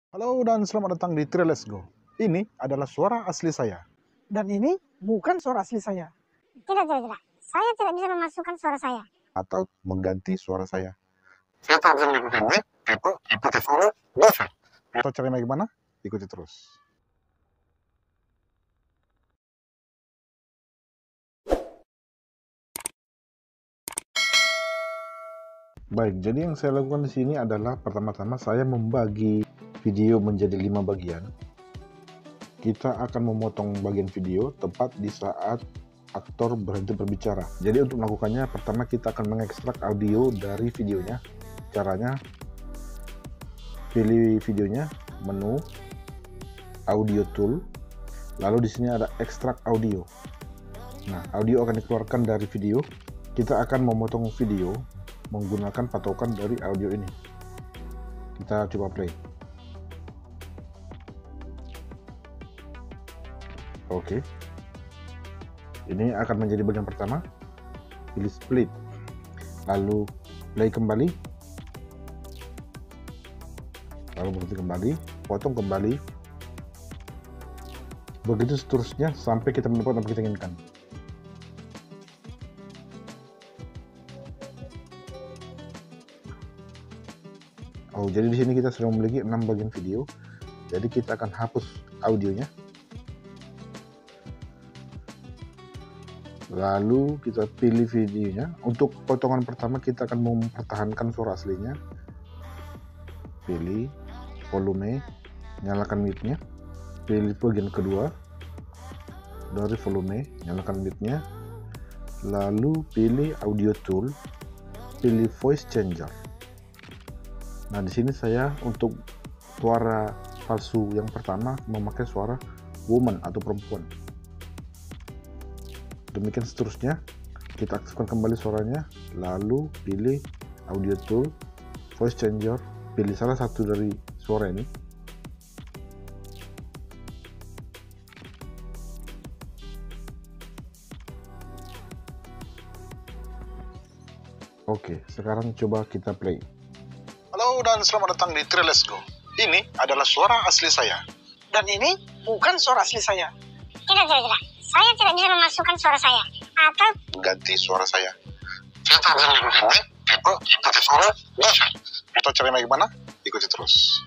Halo dan selamat datang di Tri Let's Go. Ini adalah suara asli saya. Dan ini bukan suara asli saya. Tidak. Saya tidak bisa memasukkan suara saya. Atau mengganti suara saya. Saya tak bisa melakukannya, tapi apakah saya bisa? Atau caranya bagaimana? Ikuti terus. Baik, jadi yang saya lakukan di sini adalah pertama-tama saya membagi video menjadi 5 bagian. Kita akan memotong bagian video tepat di saat aktor berhenti berbicara. Jadi untuk melakukannya, pertama kita akan mengekstrak audio dari videonya. Caranya, pilih videonya, menu, audio tool, lalu di sini ada ekstrak audio. Nah, audio akan dikeluarkan dari video. Kita akan memotong video menggunakan patokan dari audio ini. Kita coba play. Oke. Ini akan menjadi bagian pertama. Pilih split. Lalu play kembali. Lalu berhenti kembali, potong kembali. Begitu seterusnya sampai kita mendapatkan apa kita inginkan. Oh, jadi di sini kita sudah memiliki 6 bagian video. Jadi kita akan hapus audionya. Lalu kita pilih videonya. Untuk potongan pertama kita akan mempertahankan suara aslinya. Pilih volume, nyalakan mic-nya. Pilih bagian kedua dari volume, nyalakan mic-nya. Lalu pilih audio tool, pilih voice changer. Nah, di sini saya untuk suara palsu yang pertama memakai suara woman atau perempuan. Demikian seterusnya, kita aktifkan kembali suaranya, lalu pilih audio tool, voice changer, pilih salah satu dari suara ini. Oke, sekarang coba kita play. Halo dan selamat datang di Tri Let's Go. Ini adalah suara asli saya. Dan ini bukan suara asli saya. Tidak. Saya tidak bisa memasukkan suara saya. Atau Mengganti suara saya. saya tak bisa melakukannya, tapi apakah saya bisa? Atau caranya bagaimana? Ikuti terus.